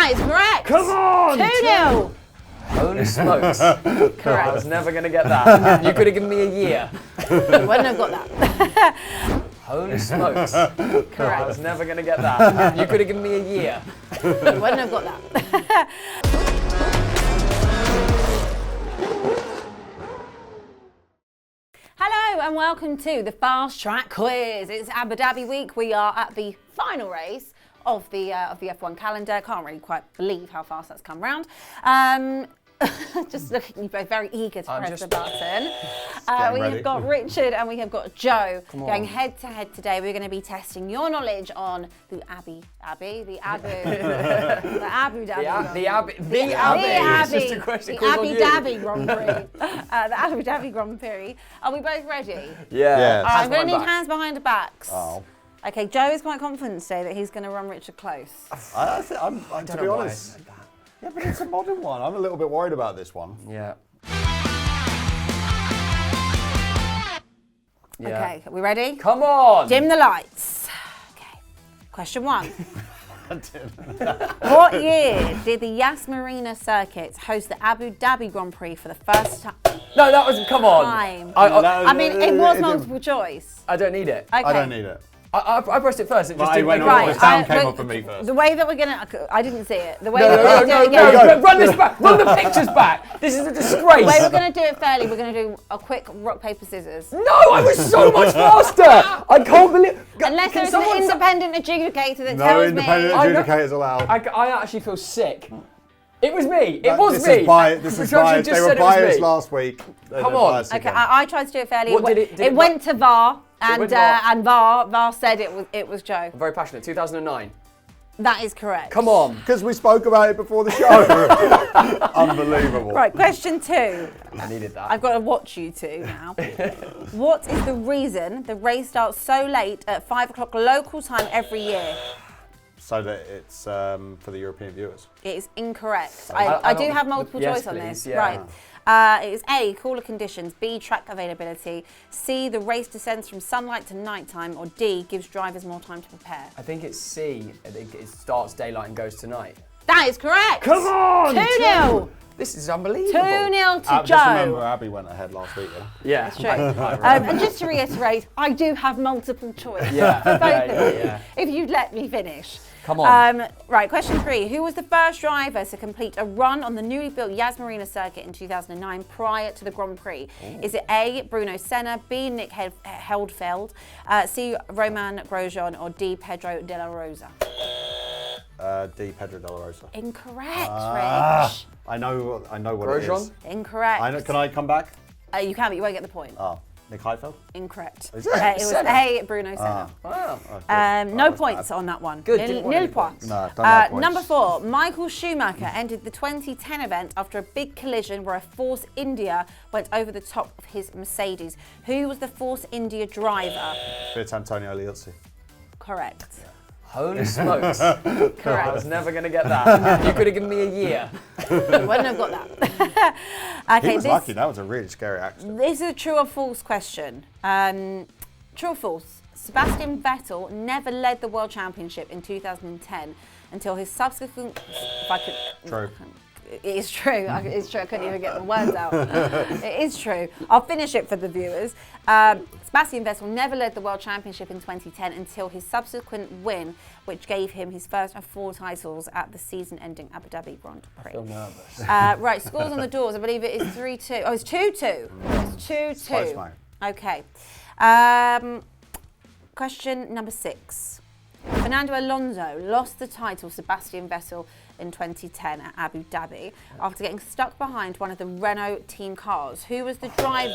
That is correct. Come on! 2-0. Holy smokes. Correct. I was never going to get that. You could have given me a year. You wouldn't have got that. Holy smokes. Correct. I was never going to get that. You could have given me a year. You wouldn't have got that. Hello and welcome to the Fast Track Quiz. It's Abu Dhabi week. We are at the final race of the F1 calendar. Can't really quite believe how fast that's come round. Just looking, you both very eager to press the button. We have got Richard and we have got Joe going head to head today. We're going to be testing your knowledge on the Abu Dhabi. It's just a question. The Abu Dhabi Grand Prix. The Abu Dhabi Grand Prix. Are we both ready? Yeah. I'm going to need hands behind the backs. Oh. Okay, Joe is quite confident today that he's going to run Richard close. To be honest. Yeah, but it's a modern one. I'm a little bit worried about this one. Yeah. Okay, are we ready? Come on! Dim the lights. Okay, question 1. What year did the Yas Marina circuit host the Abu Dhabi Grand Prix for the first time? No, that was, come on. I mean, it was multiple choice. I don't need it. Okay. I don't need it. I pressed it first. It just didn't make right. noise. The sound came up for me first. The way that we're gonna, I didn't see it. The way No, run this back. Run the pictures back. This is a disgrace. The way we're gonna do it fairly, we're gonna do a quick rock paper scissors. No, I was so much faster. I can't believe. Unless there's an independent adjudicator that No tells independent me. adjudicators allowed. I actually feel sick. It was me. It was this me. This is biased. They were biased last week. Come on. Okay, I tried to do it fairly. What did it went to VAR. And VAR said it was Joe. I'm very passionate. 2009. That is correct. Come on. Because we spoke about it before the show. Unbelievable. Right, question 2. I needed that. I've got to watch you two now. What is the reason the race starts so late at 5 o'clock local time every year? So that it's for the European viewers. It is incorrect. I do have multiple choice on this. Yeah. Right. It is A, cooler conditions, B, track availability, C, the race descends from sunlight to nighttime, or D, gives drivers more time to prepare. I think it's C. It starts daylight and goes to night. That is correct. Come on! 2-0. This is unbelievable. 2-0 to Joe. Just remember, Abby went ahead last week, though. Yeah. That's true. And just to reiterate, I do have multiple choice for both of you, if you'd let me finish. Come on. Right, question 3. Who was the first driver to complete a run on the newly built Yas Marina circuit in 2009 prior to the Grand Prix? Is it A, Bruno Senna, B, Nick Heldfeld, C, Roman Grosjean, or D, Pedro de la Rosa? D, Pedro de la Rosa. Incorrect, Rich. I know what Grosjean? it is. Incorrect. Can I come back? You can, but you won't get the point. Oh, Nick Heidfeld? Incorrect. Is it? It was A, Bruno Senna. Wow. No points on that one. Good. Nil points. No, don't like points. Number 4, Michael Schumacher ended the 2010 event after a big collision where a Force India went over the top of his Mercedes. Who was the Force India driver? It's Antonio Liuzzi. Correct. Holy smokes. Correct. I was never going to get that. You could have given me a year. You wouldn't have got that. Okay, He was lucky. That was a really scary accident. This is a true or false question. True or false? Sebastian Vettel never led the World Championship in 2010 until his subsequent... True. It is true. It's true. I couldn't even get the words out. It is true. I'll finish it for the viewers. Sebastian Vettel never led the World Championship in 2010 until his subsequent win, which gave him his first of 4 titles at the season-ending Abu Dhabi Grand Prix. I feel nervous. Right, scores on the doors. I believe it is 3-2. Oh, it's 2-2. It's 2-2. Close, mate. Okay. Question number 6. Fernando Alonso lost the title to Sebastian Vettel in 2010 at Abu Dhabi after getting stuck behind one of the Renault team cars. Who was the driver?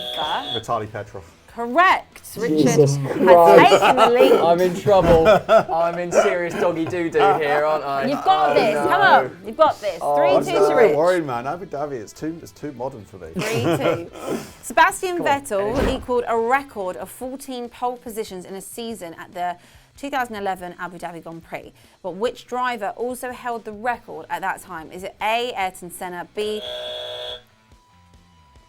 Vitaly Petrov. Correct. Richard has Jesus Christ. taken the lead. I'm in trouble. I'm in serious doggy doo-doo here, aren't I? You've got this. No. Come on. You've got this. 3-2 I'm to still a bit Rich. worried, man. Abu Dhabi, it's too modern for me. 3-2. Sebastian Vettel equaled a record of 14 pole positions in a season at the 2011 Abu Dhabi Grand Prix. But which driver also held the record at that time? Is it A, Ayrton Senna, B...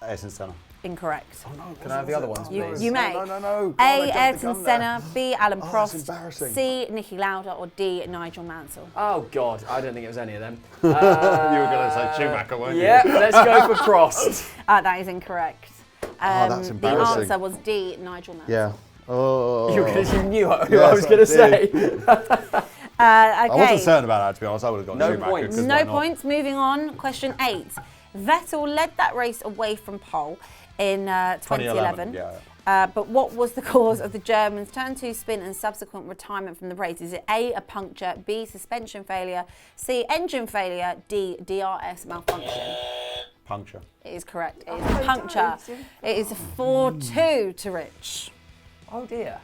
Ayrton Senna. Incorrect. Oh, no, Can I have the other ones, please? You may. No. God, A. I jumped the Ayrton gun there. Senna, B. Alan Oh, Prost, that's embarrassing. C. Niki Lauda, or D. Nigel Mansell. Oh God, I don't think it was any of them. You were going to say Schumacher, weren't you? Yeah, let's go for Prost. That is incorrect. that's The embarrassing. answer was D. Nigel Mansell. Yeah. Oh. You knew who Yes, I was going to say. Okay. I wasn't certain about that, to be honest. I would have gone No Schumacher. points. 'cause No why not? points. Moving on. Question 8. Vettel led that race away from pole in 2011. Yeah. But what was the cause of the German's turn 2 spin and subsequent retirement from the race? Is it A, a puncture, B, suspension failure, C, engine failure, D, DRS malfunction? Puncture. It is correct. It is a puncture. It is a 4-2 to Rich. Oh dear.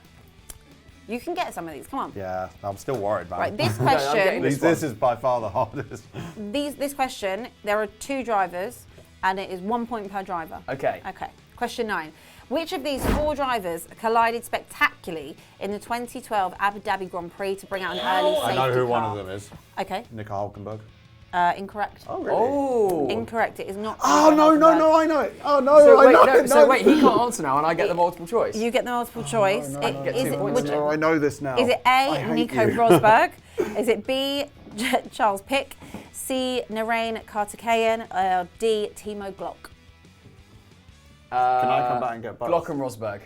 You can get some of these. Come on. Yeah, I'm still worried, man. Right, this I'm question. getting This is by far the hardest. This question, there are 2 drivers, and it is 1 point per driver. Okay. Okay. Question 9. Which of these 4 drivers collided spectacularly in the 2012 Abu Dhabi Grand Prix to bring out an early safety I know who car? one of them is. Okay. Nico Hulkenberg. Incorrect. Oh, really? Oh. Incorrect. It is not. Oh, Nico no, Hulkenberg. I know it. Oh, no, So I wait, know no, it. so wait, he can't answer now, and I get the multiple choice. You get the multiple choice. Get Is 2 it, points. would No, I know this now. Is it I A, hate Nico you. Rosberg? Is it B, Charles Pick? C, Narain Kartikeyan? Or D, Timo Glock? Can I come back and get both? Glock and Rosberg.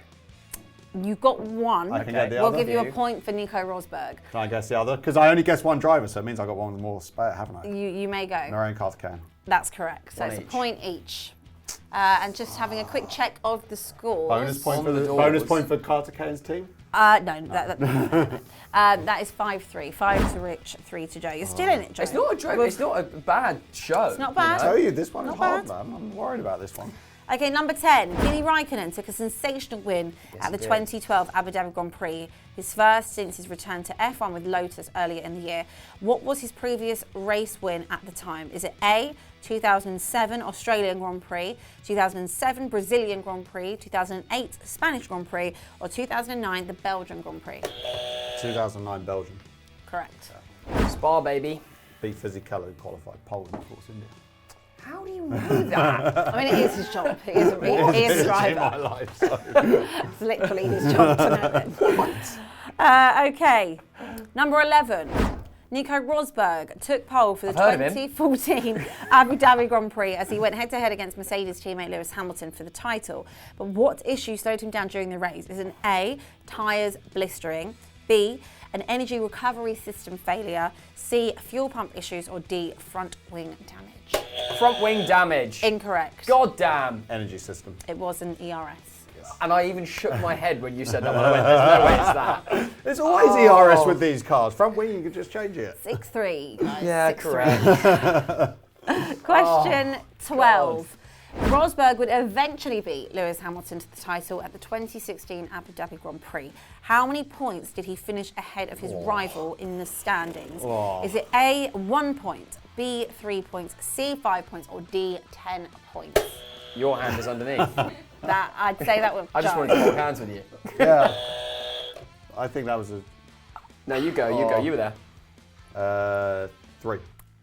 You've got one. I can get the We'll other. give you a You. point for Nico Rosberg. Can I guess the other? Because I only guessed one driver, so it means I got one more spare, haven't I? You may go. Narain Kartikeyan. That's correct. So One it's a each. point each. And just having a quick check of the scores. Bonus point On for the the doors. bonus point for Kartikeyan's team. No, that is 5-3. 5 to Rich, 3 to Joe. You're still in it, Joe. It's not a joke. It's not a bad show. It's not bad. I tell you, this one is Not hard, bad. man. I'm worried about this one. Okay, number 10. Kimi Raikkonen took a sensational win at the he did. 2012 Abu Dhabi Grand Prix, his first since his return to F1 with Lotus earlier in the year. What was his previous race win at the time? Is it A, 2007 Australian Grand Prix, 2007 Brazilian Grand Prix, 2008 Spanish Grand Prix, or 2009 the Belgian Grand Prix? 2009 Belgium. Correct. Spa, baby. Beat Fisichella qualified pole, and of course, India. How do you know that? I mean, it is his job. He is a In my driver. life, so. It's literally his job to know this. Okay, number 11. Nico Rosberg took pole for the I've heard of him. 2014 Abu Dhabi Grand Prix as he went head-to-head against Mercedes teammate Lewis Hamilton for the title. But what issue slowed him down during the race? Is it A, tyres blistering, B, an energy recovery system failure, C, fuel pump issues, or D, front wing damage? Front wing damage. Incorrect. God damn. Energy system. It was an ERS. And I even shook my head when you said that one. I went, there's no way it's that. There's always ERS with these cars. Front wing, you can just change it. 6-3. guys, Yeah, 6-3. correct. Question 12. Rosberg would eventually beat Lewis Hamilton to the title at the 2016 Abu Dhabi Grand Prix. How many points did he finish ahead of his rival in the standings? Is it A, 1 point, B, 3 points, C, 5 points, or D, 10 points? Your hand is underneath. That I'd say that would. I just wanted to hold hands with you. Yeah. I think that was No, you go, you go. You were there. a 3.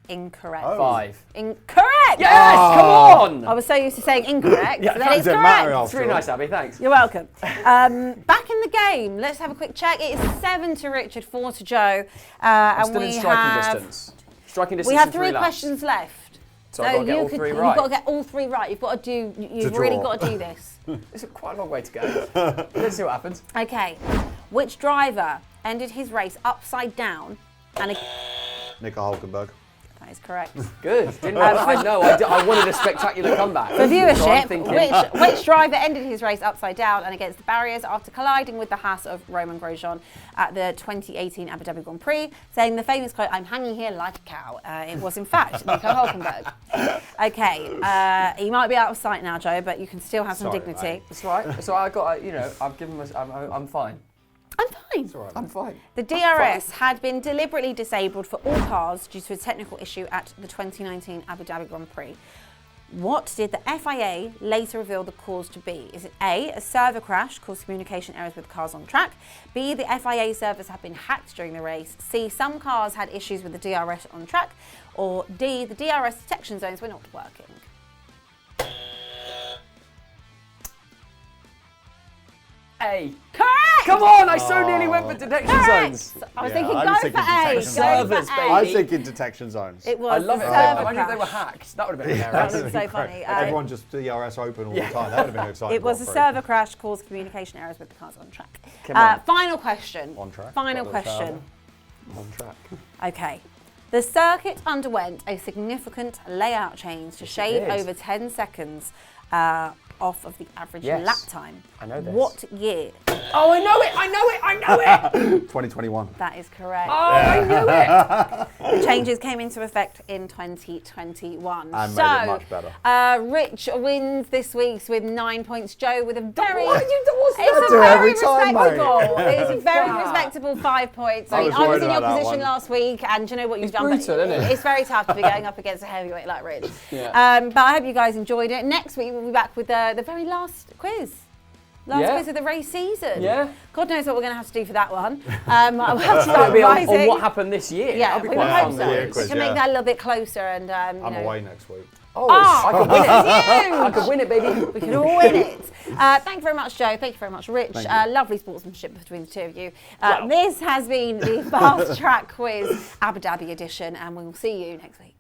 Incorrect. Oh. 5. Incorrect. Yes, come on! I was so used to saying incorrect. Yeah, so that is doesn't correct. matter It's really nice, Abby, thanks. You're welcome. Back in the game. Let's have a quick check. It is 7 to Richard, 4 to Joe, I'm and still we in striking have distance. Striking distance we have in 3 laps. questions left. So I've got to get all 3 You've right. got to get all 3 right. You've got to do. You've really draw. got to do this. It's quite a long way to go. Let's see what happens. Okay. Which driver ended his race upside down? And Nico Hulkenberg. that is correct. Good. Didn't I know. I wanted a spectacular comeback. For So I'm viewership, thinking, which driver ended his race upside down and against the barriers after colliding with the Haas of Romain Grosjean at the 2018 Abu Dhabi Grand Prix, saying the famous quote, "I'm hanging here like a cow." It was in fact Nico Hulkenberg. Okay, he might be out of sight now, Joe, but you can still have some Sorry, dignity. mate. It's all right. So I got, I've given myself, I'm fine. I'm fine. I'm fine. The DRS had been deliberately disabled for all cars due to a technical issue at the 2019 Abu Dhabi Grand Prix. What did the FIA later reveal the cause to be? Is it A, a server crash caused communication errors with cars on track? B, the FIA servers have been hacked during the race? C, some cars had issues with the DRS on track? Or D, the DRS detection zones were not working? A. Correct! Come on, I so nearly went for detection Correct! zones. I was Yeah, thinking, I go was for thinking A. detection Go Servers, for baby. A. I was thinking detection zones. It was I love the it. server Imagine if they were crash. hacked. That would have been That hilarious. would have been so funny. Everyone just DRS open all the time. That would have been exciting. It was a Grand Prix. server crash caused communication errors with the cars on track. Come on. Final question. On track. Final Got the question. On track. Okay. The circuit underwent a significant layout change to shave did. over 10 seconds off of the average Yes. lap time. I know this. What year? Oh, I know it! I know it! I know it! 2021. That is correct. Oh, I knew it! The changes came into effect in 2021. And made it much better. Rich wins this week with 9 points. Joe with a very... What? What's It's that? a do very every time, mate. respectable. It's a very Stop. respectable 5 points. I was I was worried in your about that position one. last week, and do you know what you've It's done? brutal, isn't it? It's very tough to be going up against a heavyweight like Rich. Yeah. But I hope you guys enjoyed it. Next week we'll be back with the very last quiz. Last Yeah. quiz of the race season. Yeah. God knows what we're going to have to do for that one. We'll have to start That'll be on revising. what happened this year. Yeah, That'll be we quite hope fun. so. the year We quiz, can yeah. make that a little bit closer and I'm away next week. Oh, Oh, I could win it. huge. I could win it, baby. We can all win it. Thank you very much, Joe. Thank you very much, Rich. Thank you. Lovely sportsmanship between the two of you. This has been the Fast Track Quiz Abu Dhabi edition, and we will see you next week.